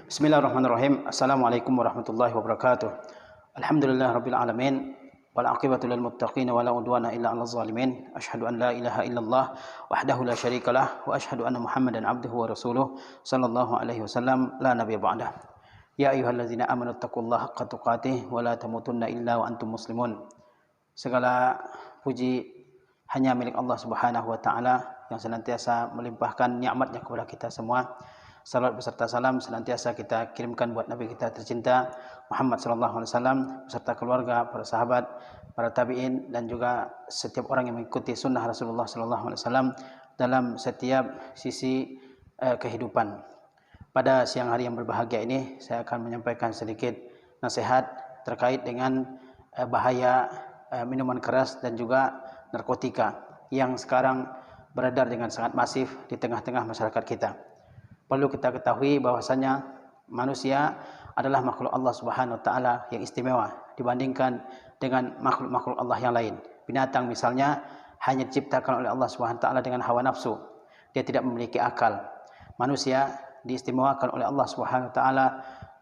Bismillahirrahmanirrahim. Assalamualaikum warahmatullahi wabarakatuh. Alhamdulillah rabbil alamin. Wal aqibatu lil muttaqin wa la udwana illa 'alal zalimin. Asyhadu an la ilaha illallah wahdahu la syarikalah wa asyhadu anna Muhammadan abduhu wa rasuluh sallallahu alaihi wasallam la nabiyya ba'dah. Ya ayyuhallazina amanu taqullaha haqqa tuqatih wa la tamutunna illa wa antum muslimun. Segala puji hanya milik Allah Subhanahu wa taala yang senantiasa melimpahkan nikmat-Nya kepada kita semua. Salat beserta salam senantiasa kita kirimkan buat Nabi kita tercinta Muhammad sallallahu alaihi wasallam beserta keluarga, para sahabat, para tabi'in dan juga setiap orang yang mengikuti sunnah Rasulullah sallallahu alaihi wasallam dalam setiap sisi kehidupan. Pada siang hari yang berbahagia ini saya akan menyampaikan sedikit nasihat terkait dengan bahaya minuman keras dan juga narkotika yang sekarang beredar dengan sangat masif di tengah-tengah masyarakat kita. Perlu kita ketahui bahwasanya manusia adalah makhluk Allah Subhanahu wa taala yang istimewa dibandingkan dengan makhluk-makhluk Allah yang lain. Binatang misalnya hanya diciptakan oleh Allah Subhanahu wa taala dengan hawa nafsu. Dia tidak memiliki akal. Manusia diistimewakan oleh Allah Subhanahu wa taala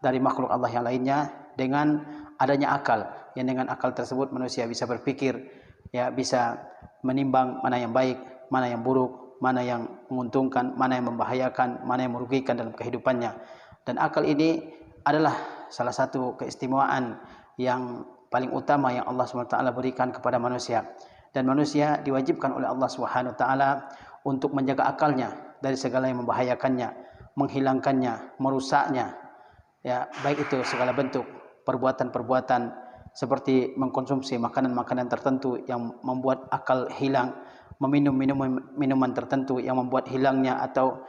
dari makhluk Allah yang lainnya dengan adanya akal. Yang dengan akal tersebut manusia bisa berpikir, ya bisa menimbang mana yang baik, mana yang buruk, mana yang menguntungkan, mana yang membahayakan, mana yang merugikan dalam kehidupannya. Dan akal ini adalah salah satu keistimewaan yang paling utama yang Allah SWT berikan kepada manusia. Dan manusia diwajibkan oleh Allah SWT untuk menjaga akalnya dari segala yang membahayakannya, menghilangkannya, merusaknya. Ya, baik itu segala bentuk perbuatan-perbuatan seperti mengkonsumsi makanan-makanan tertentu yang membuat akal hilang, meminum minuman tertentu yang membuat hilangnya atau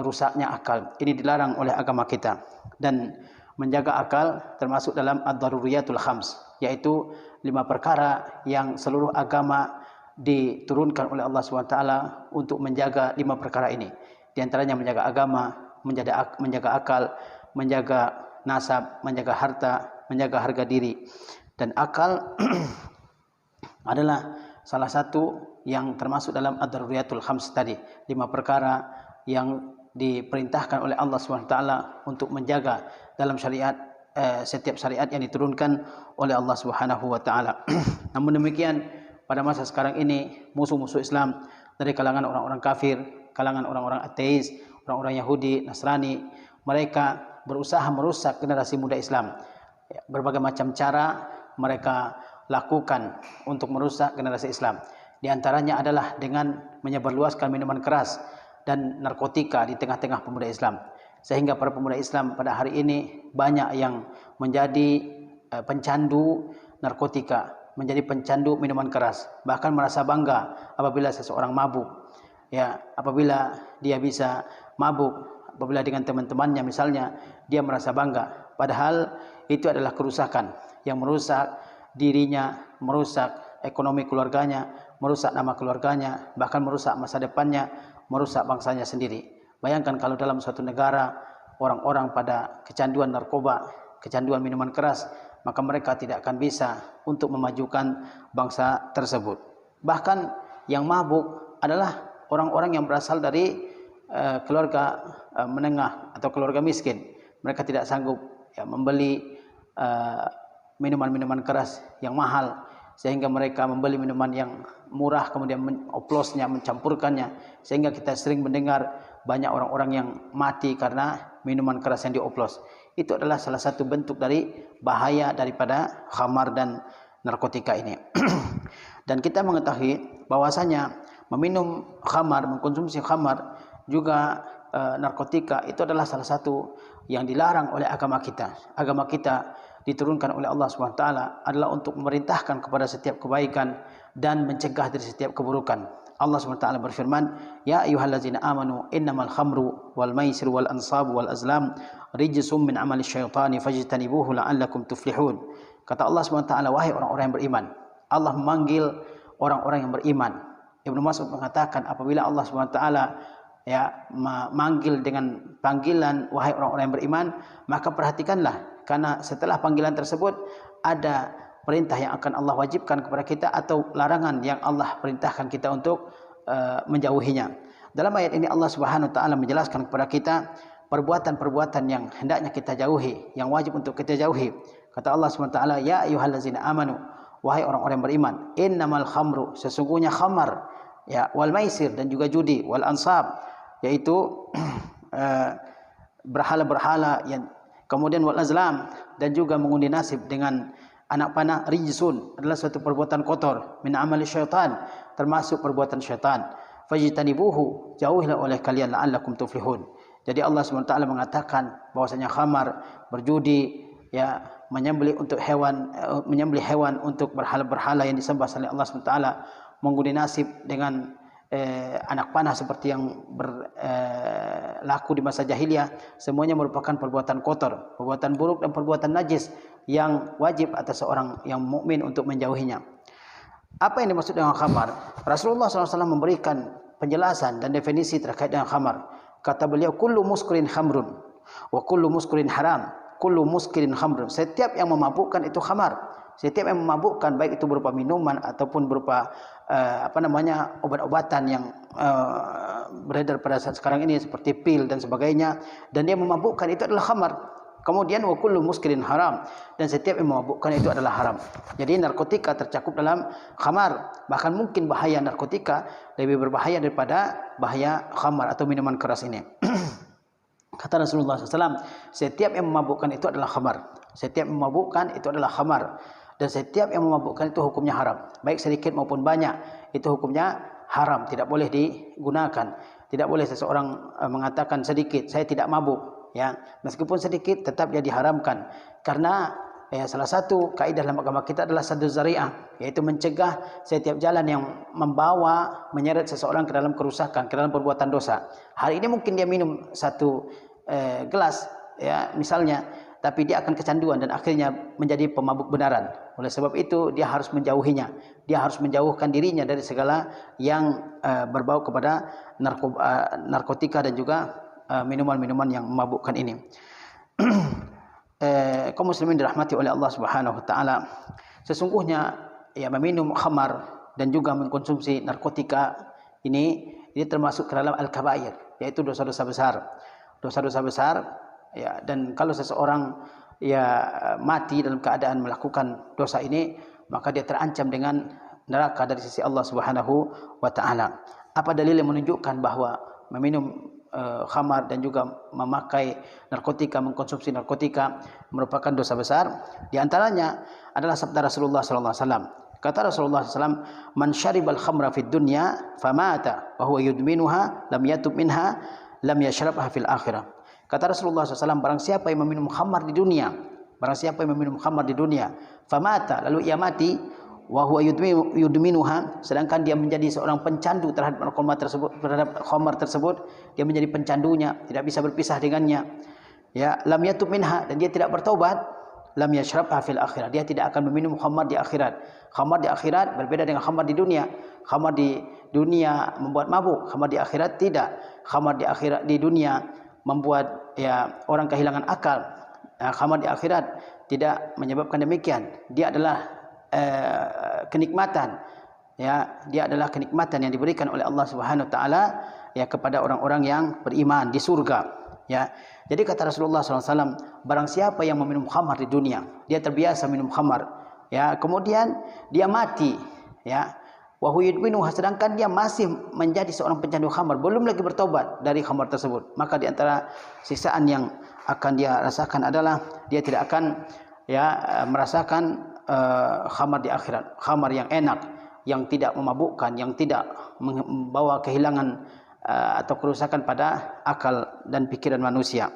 rusaknya akal. Ini dilarang oleh agama kita. Dan menjaga akal termasuk dalam ad-daruriyatul khams, yaitu 5 perkara yang seluruh agama diturunkan oleh Allah SWT untuk menjaga 5 perkara ini. Di antaranya menjaga agama, menjaga akal, menjaga nasab, menjaga harta, menjaga harga diri. Dan akal adalah salah satu yang termasuk dalam ad-daruriyatul khams tadi, 5 perkara yang diperintahkan oleh Allah SWT untuk menjaga dalam syariat, setiap syariat yang diturunkan oleh Allah Subhanahu wa taala. Namun demikian, pada masa sekarang ini musuh-musuh Islam dari kalangan orang-orang kafir, kalangan orang-orang ateis, orang-orang Yahudi, Nasrani, mereka berusaha merusak generasi muda Islam. Berbagai macam cara mereka lakukan untuk merusak generasi Islam. Di antaranya adalah dengan menyebarluaskan minuman keras dan narkotika di tengah-tengah pemuda Islam. Sehingga para pemuda Islam pada hari ini banyak yang menjadi pencandu narkotika, menjadi pencandu minuman keras. Bahkan merasa bangga apabila seseorang mabuk. Ya, apabila dia bisa mabuk, apabila dengan teman-temannya misalnya, dia merasa bangga. Padahal itu adalah kerusakan yang merusak dirinya, merusak ekonomi keluarganya, merusak nama keluarganya, bahkan merusak masa depannya, merusak bangsanya sendiri. Bayangkan kalau dalam suatu negara orang-orang pada kecanduan narkoba, kecanduan minuman keras, maka mereka tidak akan bisa untuk memajukan bangsa tersebut. Bahkan yang mabuk adalah orang-orang yang berasal dari keluarga menengah atau keluarga miskin. Mereka tidak sanggup membeli minuman-minuman keras yang mahal, sehingga mereka membeli minuman yang murah kemudian mengoplosnya, mencampurkannya, sehingga kita sering mendengar banyak orang-orang yang mati karena minuman keras yang dioplos. Itu adalah salah satu bentuk dari bahaya daripada khamar dan narkotika ini. Dan kita mengetahui bahwasanya meminum khamar, mengkonsumsi khamar juga narkotika itu adalah salah satu yang dilarang oleh agama kita. Agama kita diturunkan oleh Allah SWT adalah untuk memerintahkan kepada setiap kebaikan dan mencegah dari setiap keburukan. Allah SWT berfirman, Ya ayyuhallazina amanu innamal khamru wal maisir wal ansabu wal azlam rijsum min amali syaitani fajtanibuhu la'allakum tuflihun. Kata Allah SWT, wahai orang-orang yang beriman. Allah memanggil orang-orang yang beriman. Ibnu Mas'ud mengatakan apabila Allah SWT memanggil dengan panggilan wahai orang-orang yang beriman, maka perhatikanlah, karena setelah panggilan tersebut ada perintah yang akan Allah wajibkan kepada kita atau larangan yang Allah perintahkan kita untuk menjauhinya. Dalam ayat ini Allah Subhanahu wa taala menjelaskan kepada kita perbuatan-perbuatan yang hendaknya kita jauhi, yang wajib untuk kita jauhi. Kata Allah SWT, ya ayyuhallazina amanu, wahai orang-orang yang beriman, innamal khamru, sesungguhnya khamar, ya, wal maisir, dan juga judi, wal ansab, yaitu berhala-berhala, yang kemudian wal azlam, dan juga mengundi nasib dengan anak panah, rijsun, adalah suatu perbuatan kotor, min amali syaitan, termasuk perbuatan syaitan. Fajtanibuhu, jauhilah oleh kalian, la'allakum tuflihun. Jadi Allah SWT mengatakan bahwasanya khamar, berjudi, ya, menyembelih hewan untuk berhala-berhala yang disembah oleh Allah SWT, mengundi nasib dengan anak panah seperti yang berlaku di masa jahiliyah, semuanya merupakan perbuatan kotor, perbuatan buruk dan perbuatan najis yang wajib atas seorang yang mukmin untuk menjauhinya. Apa yang dimaksud dengan khamar? Rasulullah SAW memberikan penjelasan dan definisi terkait dengan khamar. Kata beliau, kullu muskirin khamrun wa kullu muskirin haram, kullu muskirin khamrun. Setiap yang memabukkan itu khamar. Setiap yang memabukkan, baik itu berupa minuman ataupun berupa obat-obatan yang beredar pada saat sekarang ini seperti pil dan sebagainya, dan dia memabukkan, itu adalah khamar. Kemudian wa kullu muskirin haram, dan setiap yang memabukkan itu adalah haram. Jadi narkotika tercakup dalam khamar. Bahkan mungkin bahaya narkotika lebih berbahaya daripada bahaya khamar atau minuman keras ini. Kata Rasulullah SAW, setiap yang memabukkan itu adalah khamar. Setiap yang memabukkan itu adalah khamar. Dan setiap yang memabukkan itu hukumnya haram. Baik sedikit maupun banyak, itu hukumnya haram. Tidak boleh digunakan. Tidak boleh seseorang mengatakan sedikit, saya tidak mabuk. Ya, meskipun sedikit tetap dia diharamkan. Karena salah satu kaidah dalam agama kita adalah saddu zari'ah, yaitu mencegah setiap jalan yang membawa, menyeret seseorang ke dalam kerusakan, ke dalam perbuatan dosa. Hari ini mungkin dia minum satu gelas, ya misalnya, tapi dia akan kecanduan dan akhirnya menjadi pemabuk benaran. Oleh sebab itu dia harus menjauhinya. Dia harus menjauhkan dirinya dari segala yang berbau kepada narkotika dan juga minuman-minuman yang memabukkan ini. Kaum muslimin dirahmati oleh Allah Subhanahu wa taala, sesungguhnya ya meminum khamar dan juga mengkonsumsi narkotika ini termasuk ke dalam al-kabair, yaitu dosa-dosa besar. Dosa-dosa besar, ya, dan kalau seseorang ya mati dalam keadaan melakukan dosa ini, maka dia terancam dengan neraka dari sisi Allah Subhanahu wa taala. Apa dalil yang menunjukkan bahwa meminum khamar dan juga memakai narkotika, mengkonsumsi narkotika merupakan dosa besar? Di antaranya adalah sabda Rasulullah sallallahu alaihi wasallam. Kata Rasulullah SAW, man syaribal khamra fid dunya famata wa huwa yudminuha lam yatub minha lam yashrabha fil akhirah. Kata Rasulullah SAW, barang siapa yang meminum khamar di dunia, barang siapa yang meminum khamar di dunia, famata, lalu ia mati, wa huwa yudminuha, sedangkan dia menjadi seorang pencandu terhadap khamar tersebut, dia menjadi pencandunya, tidak bisa berpisah dengannya, ya, lam yatub minha, dan dia tidak bertaubat, lam yashrabha fil akhirah, dia tidak akan meminum khamar di akhirat. Khamar di akhirat berbeda dengan khamar di dunia. Khamar di dunia membuat mabuk, khamar di akhirat tidak. Khamar di akhirat di dunia membuat ya orang kehilangan akal. Khamar di akhirat tidak menyebabkan demikian. Dia adalah kenikmatan, ya, dia adalah kenikmatan yang diberikan oleh Allah Subhanahu wa taala ya kepada orang-orang yang beriman di surga, ya. Jadi kata Rasulullah SAW, barang siapa yang meminum khamar di dunia, dia terbiasa minum khamar, ya, kemudian dia mati, ya, wa huwa yudminuha, sedangkan dia masih menjadi seorang pencandu khamar, belum lagi bertobat dari khamar tersebut, maka di antara siksaan yang akan dia rasakan adalah dia tidak akan ya merasakan khamar di akhirat, khamar yang enak, yang tidak memabukkan, yang tidak membawa kehilangan atau kerusakan pada akal dan pikiran manusia.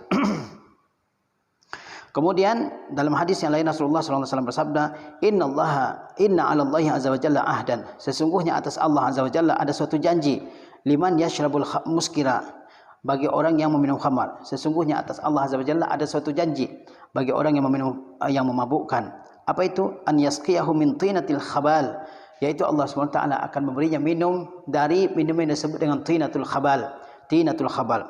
Kemudian dalam hadis yang lain Rasulullah SAW bersabda, inna 'ala Allahi azza wa jalla ahdan, sesungguhnya atas Allah azza wa jalla ada suatu janji, liman yashrabul muskira, bagi orang yang meminum khamar. Sesungguhnya atas Allah azza wa jalla ada suatu janji bagi orang yang meminum yang memabukkan. Apa itu? An yasqiyahu min tinatil khabal, yaitu Allah SWT akan memberinya minum dari minuman yang disebut dengan tinatul khabal. Tinatul khabal.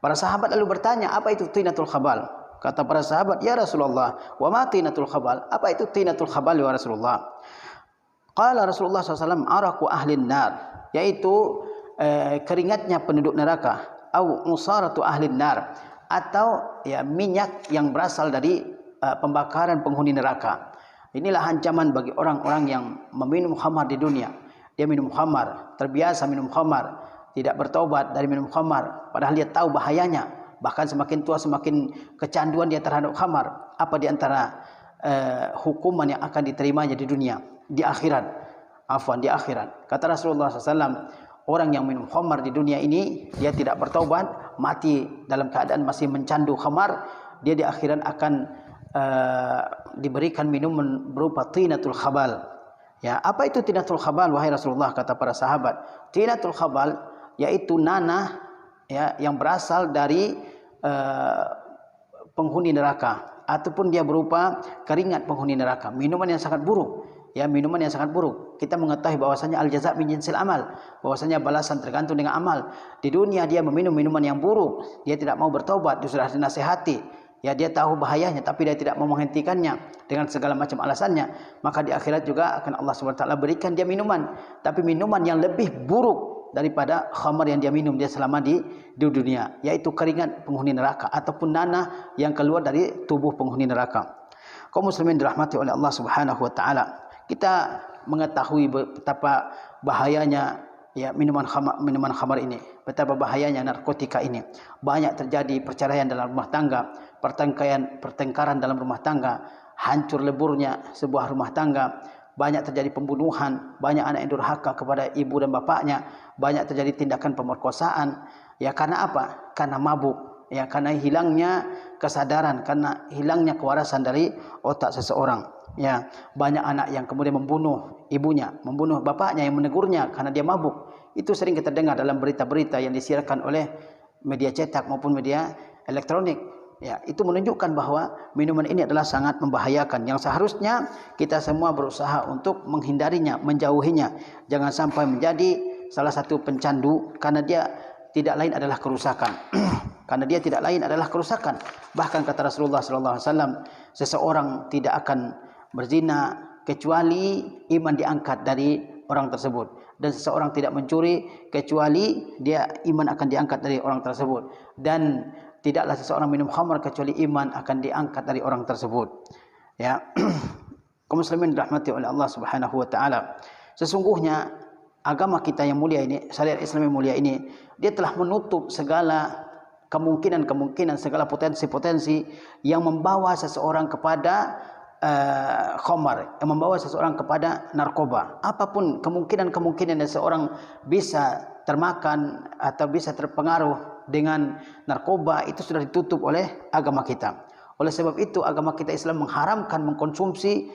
Para sahabat lalu bertanya, apa itu tinatul khabal? Kata para sahabat, ya Rasulullah, wa ma tinatul khabal? Apa itu tinatul khabal ya Rasulullah? Qala Rasulullah SAW, araku ahlin nar, yaitu keringatnya penduduk neraka, au musaratu ahlin nar, atau ya minyak yang berasal dari pembakaran penghuni neraka. Inilah ancaman bagi orang-orang yang meminum khamar di dunia. Dia minum khamar, terbiasa minum khamar, tidak bertaubat dari minum khamar, padahal dia tahu bahayanya. Bahkan semakin tua semakin kecanduan dia terhadap khamar. Apa di antara hukuman yang akan diterimanya di dunia, di akhirat? Di akhirat. Kata Rasulullah SAW, orang yang minum khamar di dunia ini, dia tidak bertaubat, mati dalam keadaan masih mencandu khamar, dia di akhirat akan diberikan minuman berupa tinatul khabal. Ya, apa itu tinatul khabal wahai Rasulullah? Kata para sahabat, tinatul khabal yaitu nanah ya yang berasal dari penghuni neraka, ataupun dia berupa keringat penghuni neraka. Minuman yang sangat buruk. Ya, minuman yang sangat buruk. Kita mengetahui bahwasanya al-jaza' min jinsil amal, bahwasanya balasan tergantung dengan amal. Di dunia dia meminum minuman yang buruk, dia tidak mau bertaubat, dia sudah dinasihati. Ya, dia tahu bahayanya tapi dia tidak mau menghentikannya dengan segala macam alasannya. Maka di akhirat juga akan Allah SWT berikan dia minuman, tapi minuman yang lebih buruk daripada khamar yang dia minum dia selama di dunia, yaitu keringat penghuni neraka ataupun nanah yang keluar dari tubuh penghuni neraka. Kaum muslimin dirahmati oleh Allah Subhanahu wa taala. Kita mengetahui betapa bahayanya ya minuman khamar ini, betapa bahayanya narkotika ini. Banyak terjadi perceraian dalam rumah tangga, pertengkaran dalam rumah tangga, hancur leburnya sebuah rumah tangga. Banyak terjadi pembunuhan, banyak anak yang durhaka kepada ibu dan bapaknya, banyak terjadi tindakan pemerkosaan. Ya, karena apa? Karena mabuk, ya, karena hilangnya kesadaran, karena hilangnya kewarasan dari otak seseorang. Ya, banyak anak yang kemudian membunuh ibunya, membunuh bapaknya yang menegurnya karena dia mabuk. Itu sering kita dengar dalam berita-berita yang disiarkan oleh media cetak maupun media elektronik. Ya, itu menunjukkan bahwa minuman ini adalah sangat membahayakan, yang seharusnya kita semua berusaha untuk menghindarinya, menjauhinya. Jangan sampai menjadi salah satu pencandu, karena dia tidak lain adalah kerusakan. Karena dia tidak lain adalah kerusakan. Bahkan kata Rasulullah SAW, seseorang tidak akan berzina kecuali iman diangkat dari orang tersebut, dan seseorang tidak mencuri kecuali dia iman akan diangkat dari orang tersebut, dan tidaklah seseorang minum khamar kecuali iman akan diangkat dari orang tersebut. Ya, kaum muslimin dirahmati oleh Allah Subhanahu wa taala. Sesungguhnya agama kita yang mulia ini, syariat Islam yang mulia ini, dia telah menutup segala kemungkinan, segala potensi-potensi yang membawa seseorang kepada khamar, yang membawa seseorang kepada narkoba. Apapun kemungkinan yang seseorang bisa termakan atau bisa terpengaruh dengan narkoba, itu sudah ditutup oleh agama kita. Oleh sebab itu agama kita Islam mengharamkan mengkonsumsi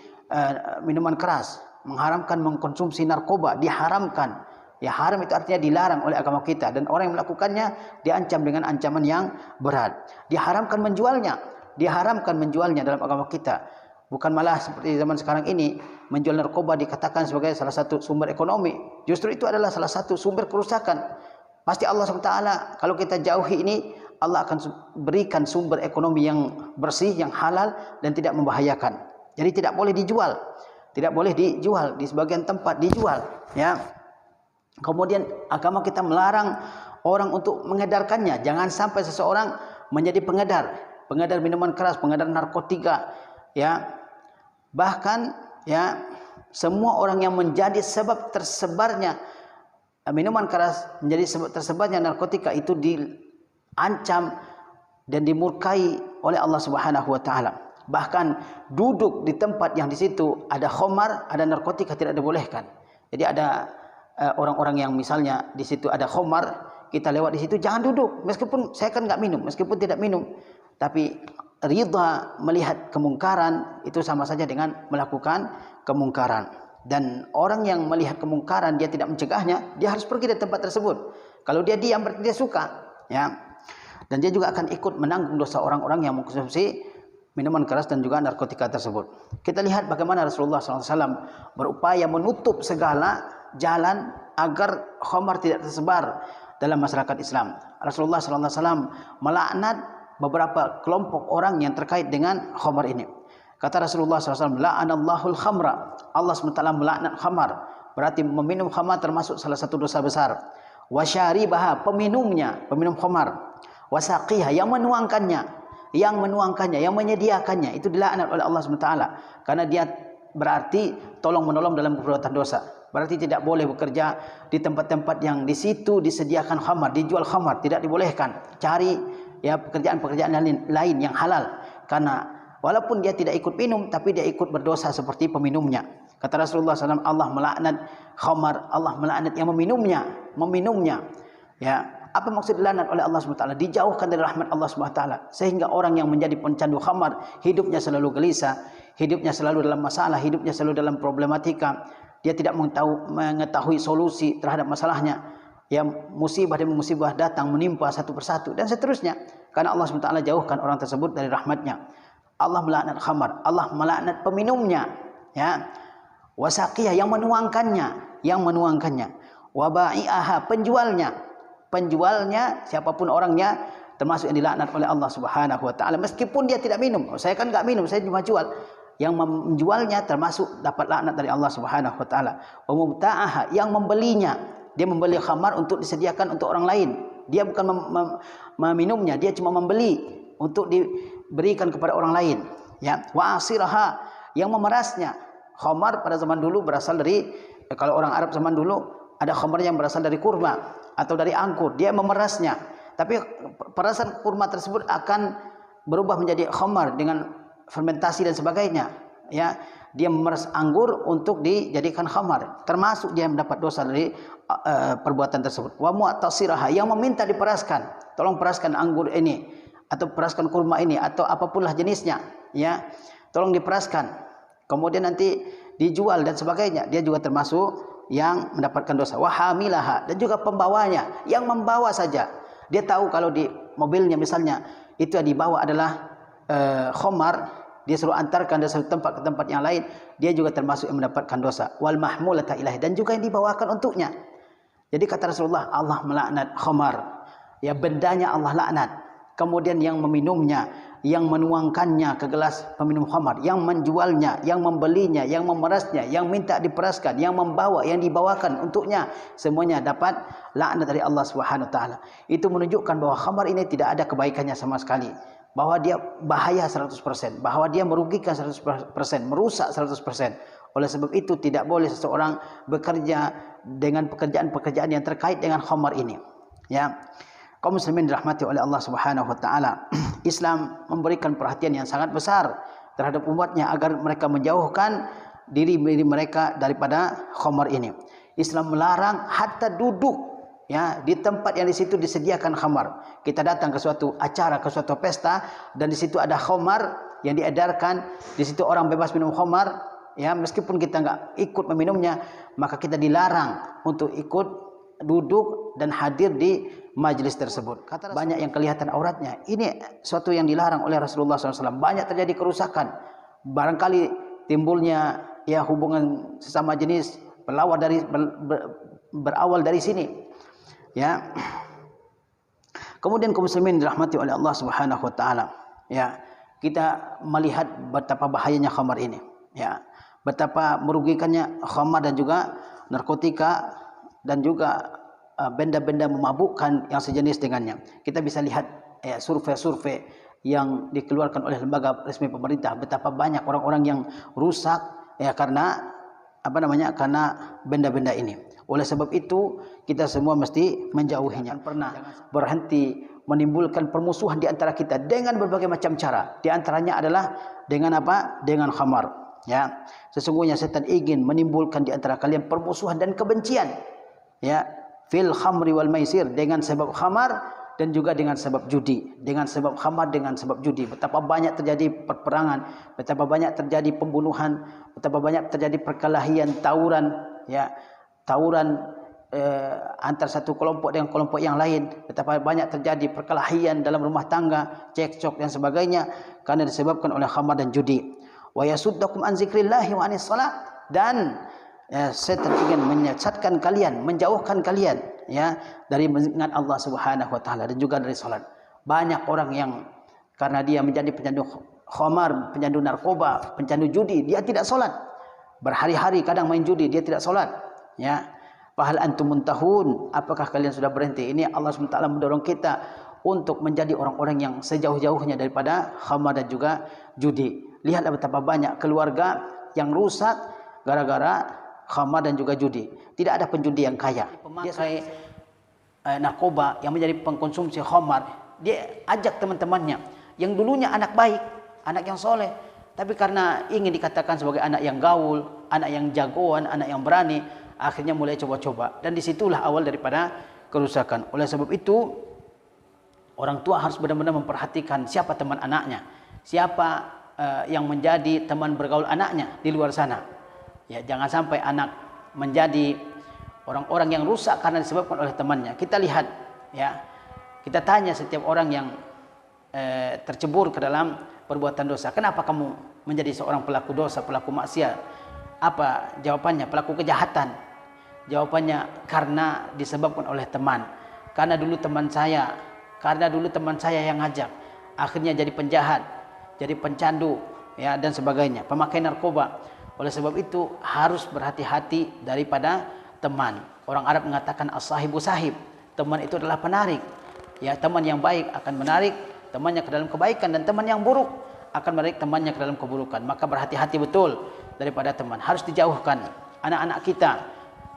minuman keras, mengharamkan mengkonsumsi narkoba, diharamkan. Ya, haram itu artinya dilarang oleh agama kita, dan orang yang melakukannya diancam dengan ancaman yang berat. Diharamkan menjualnya dalam agama kita. Bukan malah seperti zaman sekarang ini, menjual narkoba dikatakan sebagai salah satu sumber ekonomi. Justru itu adalah salah satu sumber kerusakan. Pasti Allah SWT kalau kita jauhi ini, Allah akan berikan sumber ekonomi yang bersih, yang halal, dan tidak membahayakan. Jadi tidak boleh dijual. Tidak boleh dijual, di sebagian tempat dijual. Ya. Kemudian agama kita melarang orang untuk mengedarkannya. Jangan sampai seseorang menjadi pengedar minuman keras, pengedar narkotika. Ya, bahkan ya semua orang yang menjadi sebab tersebarnya minuman keras, menjadi sebab tersebarnya narkotika, itu diancam dan dimurkai oleh Allah Subhanahu wa taala. Bahkan duduk di tempat yang di situ ada khamar, ada narkotika, tidak dibolehkan. Jadi ada orang-orang yang misalnya di situ ada khamar, kita lewat di situ jangan duduk, meskipun saya kan nggak minum, meskipun tidak minum, tapi ridha melihat kemungkaran itu sama saja dengan melakukan kemungkaran. Dan orang yang melihat kemungkaran dia tidak mencegahnya, dia harus pergi dari tempat tersebut. Kalau dia diam berarti dia suka, ya. Dan dia juga akan ikut menanggung dosa orang-orang yang mengkonsumsi minuman keras dan juga narkotika tersebut. Kita lihat bagaimana Rasulullah SAW berupaya menutup segala jalan agar khamar tidak tersebar dalam masyarakat Islam. Rasulullah SAW melaknat beberapa kelompok orang yang terkait dengan khamar ini. Kata Rasulullah SAW, la'anallahul khamra. Allah SWT melaknat khamar. Berarti meminum khamar termasuk salah satu dosa besar. Wasyaribaha, peminum khamar. Wasaqiha, yang menuangkannya, yang menyediakannya, itu dilaknat oleh Allah SWT. Karena dia berarti tolong-menolong dalam perbuatan dosa. Berarti tidak boleh bekerja di tempat-tempat yang di situ disediakan khamar, dijual khamar, tidak dibolehkan. Cari ya pekerjaan-pekerjaan lain yang halal. Karena walaupun dia tidak ikut minum, tapi dia ikut berdosa seperti peminumnya. Kata Rasulullah SAW, Allah melaknat khamar, Allah melaknat yang meminumnya. Ya, apa maksud dilaknat oleh Allah SWT? Dijauhkan dari rahmat Allah SWT. Sehingga orang yang menjadi pencandu khamar, hidupnya selalu gelisah, hidupnya selalu dalam masalah, hidupnya selalu dalam problematika. Dia tidak mengetahui solusi terhadap masalahnya. Ya, musibah demi musibah datang menimpa satu persatu dan seterusnya. Karena Allah SWT jauhkan orang tersebut dari rahmatnya. Allah melaknat khamar, Allah melaknat peminumnya. Ya, wasaqiyah, yang menuangkannya, wabai'aha, penjualnya siapapun orangnya termasuk yang dilaknat oleh Allah Subhanahu wa taala, meskipun dia tidak minum. Saya kan enggak minum, saya cuma jual. Yang menjualnya termasuk dapat laknat dari Allah Subhanahu wa taala. Wa mubta'aha, yang membelinya, dia membeli khamar untuk disediakan untuk orang lain. Dia bukan meminumnya, dia cuma membeli untuk diberikan kepada orang lain. Ya, wa asiraha, yang memerasnya. Khamar pada zaman dulu berasal dari, kalau orang Arab zaman dulu ada khamar yang berasal dari kurma atau dari anggur, dia memerasnya. Tapi perasan kurma tersebut akan berubah menjadi khamar dengan fermentasi dan sebagainya. Ya, dia memeras anggur untuk dijadikan khamar, termasuk dia mendapat dosa dari perbuatan tersebut. Wa mu'tasiraha, yang meminta diperaskan, tolong peraskan anggur ini atau peraskan kurma ini atau apapunlah jenisnya, ya, tolong diperaskan. Kemudian nanti dijual dan sebagainya, dia juga termasuk yang mendapatkan dosa. Wahamilaha, dan juga pembawanya, yang membawa saja. Dia tahu kalau di mobilnya misalnya itu yang dibawa adalah khamar, dia suruh antarkan dari satu tempat ke tempat yang lain, dia juga termasuk yang mendapatkan dosa. Wal mahmulata ilahi, dan juga yang dibawakan untuknya. Jadi kata Rasulullah, Allah melaknat khamar, ya, bendanya Allah laknat. Kemudian yang meminumnya, yang menuangkannya ke gelas peminum khamar, yang menjualnya, yang membelinya, yang memerasnya, yang minta diperaskan, yang membawa, yang dibawakan untuknya, semuanya dapat laknat dari Allah Subhanahu wa taala. Itu menunjukkan bahwa khamar ini tidak ada kebaikannya sama sekali, bahwa dia bahaya 100%, bahwa dia merugikan 100%, merusak 100%. Oleh sebab itu tidak boleh seseorang bekerja dengan pekerjaan-pekerjaan yang terkait dengan khamar ini. Ya. Kaum muslimin dirahmati oleh Allah Subhanahu wa taala. Islam memberikan perhatian yang sangat besar terhadap umatnya agar mereka menjauhkan diri mereka daripada khamar ini. Islam melarang hatta duduk, ya, di tempat yang di situ disediakan khamar. Kita datang ke suatu acara, ke suatu pesta, dan di situ ada khamar yang diedarkan, di situ orang bebas minum khamar, ya, meskipun kita enggak ikut meminumnya, maka kita dilarang untuk ikut duduk dan hadir di majlis tersebut. Banyak yang kelihatan auratnya. Ini suatu yang dilarang oleh Rasulullah SAW. Banyak terjadi kerusakan. Barangkali timbulnya, ya, hubungan sesama jenis berawal dari sini. Ya. Kemudian kaum muslimin dirahmati oleh Allah Subhanahu wa taala. Ya, kita melihat betapa bahayanya khamar ini. Ya, betapa merugikannya khamar dan juga narkotika dan juga benda-benda memabukkan yang sejenis dengannya. Kita bisa lihat, ya, survei-survei yang dikeluarkan oleh lembaga resmi pemerintah, betapa banyak orang-orang yang rusak, ya, karena karena benda-benda ini. Oleh sebab itu kita semua mesti menjauhinya. Pernah berhenti menimbulkan permusuhan di antara kita dengan berbagai macam cara. Di antaranya adalah dengan apa? Dengan khamar. Ya, sesungguhnya setan ingin menimbulkan di antara kalian permusuhan dan kebencian. Ya, fil khamri wal maisir, dengan sebab khamar dan juga dengan sebab judi. Dengan sebab khamar, dengan sebab judi. Betapa banyak terjadi peperangan, betapa banyak terjadi pembunuhan, betapa banyak terjadi perkelahian, tawuran, ya, tawuran antar satu kelompok dengan kelompok yang lain. Betapa banyak terjadi perkelahian dalam rumah tangga, cekcok dan sebagainya karena disebabkan oleh khamar dan judi. Wa yasuddakum an zikrillahi wa anis salat, dan setan ingin menyesatkan kalian, menjauhkan kalian, ya, dari mengingat Allah Subhanahu wa taala dan juga dari salat. Banyak orang yang karena dia menjadi pecandu khamar, pecandu narkoba, pecandu judi, dia tidak salat. Berhari-hari kadang main judi, dia tidak salat, ya. Fahal antum muntahun, apakah kalian sudah berhenti? Ini Allah SWT mendorong kita untuk menjadi orang-orang yang sejauh-jauhnya daripada khamar dan juga judi. Lihatlah betapa banyak keluarga yang rusak gara-gara khamar dan juga judi. Tidak ada penjudi yang kaya. Pemakai narkoba yang menjadi pengkonsumsi khamar, dia ajak teman-temannya yang dulunya anak baik, anak yang soleh, tapi karena ingin dikatakan sebagai anak yang gaul, anak yang jagoan, anak yang berani, akhirnya mulai coba-coba. Dan disitulah awal daripada kerusakan. Oleh sebab itu, orang tua harus benar-benar memperhatikan siapa teman anaknya, siapa yang menjadi teman bergaul anaknya di luar sana. Ya, jangan sampai anak menjadi orang-orang yang rusak karena disebabkan oleh temannya. Kita lihat, ya, kita tanya setiap orang yang tercebur ke dalam perbuatan dosa, kenapa kamu menjadi seorang pelaku dosa, pelaku maksiat? Apa jawabannya? Pelaku kejahatan. Jawabannya karena disebabkan oleh teman. Karena dulu teman saya yang ngajak, akhirnya jadi penjahat, jadi pencandu, ya, dan sebagainya, pemakai narkoba. Oleh sebab itu harus berhati-hati daripada teman. Orang Arab mengatakan as-sahibu sahib. Teman itu adalah penarik. Ya, teman yang baik akan menarik temannya ke dalam kebaikan, dan teman yang buruk akan menarik temannya ke dalam keburukan. Maka berhati-hati betul daripada teman. Harus dijauhkan anak-anak kita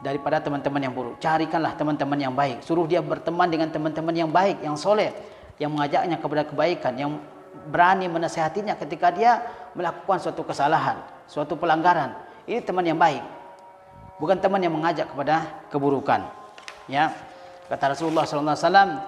daripada teman-teman yang buruk. Carikanlah teman-teman yang baik. Suruh dia berteman dengan teman-teman yang baik, yang soleh, yang mengajaknya kepada kebaikan, yang berani menasihatinya ketika dia melakukan suatu kesalahan, suatu pelanggaran. Ini teman yang baik, bukan teman yang mengajak kepada keburukan. Ya, kata Rasulullah SAW,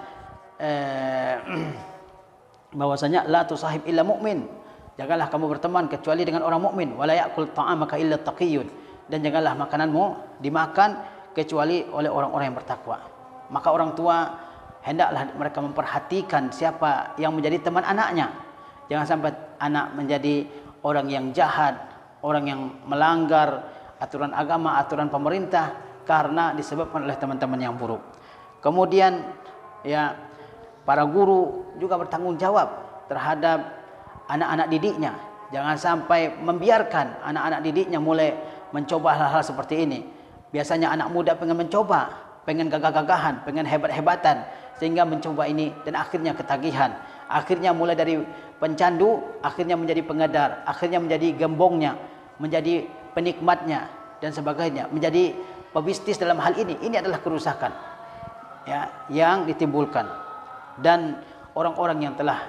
bahwasanya la tusahib illa mu'min. Janganlah kamu berteman kecuali dengan orang mukmin. Wala ya'kul ta'amaka illa taqiyun. Dan janganlah makananmu dimakan kecuali oleh orang-orang yang bertakwa. Maka orang tua hendaklah mereka memperhatikan siapa yang menjadi teman anaknya. Jangan sampai anak menjadi orang yang jahat, orang yang melanggar aturan agama, aturan pemerintah karena disebabkan oleh teman-teman yang buruk. Kemudian, ya, para guru juga bertanggung jawab terhadap anak-anak didiknya. Jangan sampai membiarkan anak-anak didiknya mulai mencoba hal-hal seperti ini. Biasanya anak muda pengen mencoba, pengen gagah-gagahan, pengen hebat-hebatan, sehingga mencoba ini dan akhirnya ketagihan. Akhirnya mulai dari pencandu, akhirnya menjadi pengedar, akhirnya menjadi gembongnya, menjadi penikmatnya, dan sebagainya, menjadi pebisnis dalam hal ini. Ini adalah kerusakan, ya, yang ditimbulkan. Dan orang-orang yang telah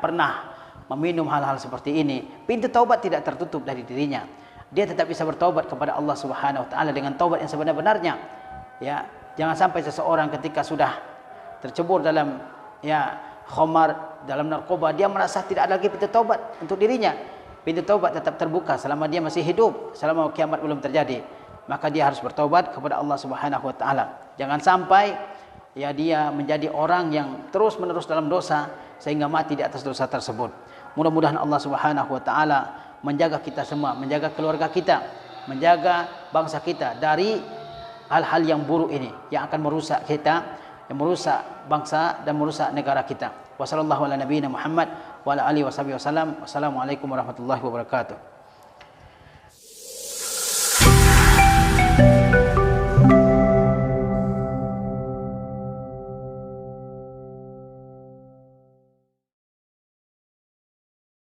pernah meminum hal-hal seperti ini, pintu taubat tidak tertutup dari dirinya. Dia tetap bisa bertaubat kepada Allah Subhanahu wa taala dengan taubat yang sebenar-benarnya. Ya, jangan sampai seseorang ketika sudah tercebur dalam, ya, khamar, dalam narkoba, dia merasa tidak ada lagi pintu taubat untuk dirinya. Pintu taubat tetap terbuka selama dia masih hidup, selama kiamat belum terjadi. Maka dia harus bertaubat kepada Allah Subhanahu wa taala. Jangan sampai, ya, dia menjadi orang yang terus-menerus dalam dosa sehingga mati di atas dosa tersebut. Mudah-mudahan Allah Subhanahu wa taala menjaga kita semua, menjaga keluarga kita, menjaga bangsa kita dari hal-hal yang buruk ini yang akan merusak kita, yang merusak bangsa dan merusak negara kita. Wassallallahu ala nabiyina Muhammad wa ala alihi wasallam. Wassalamualaikum warahmatullahi wabarakatuh.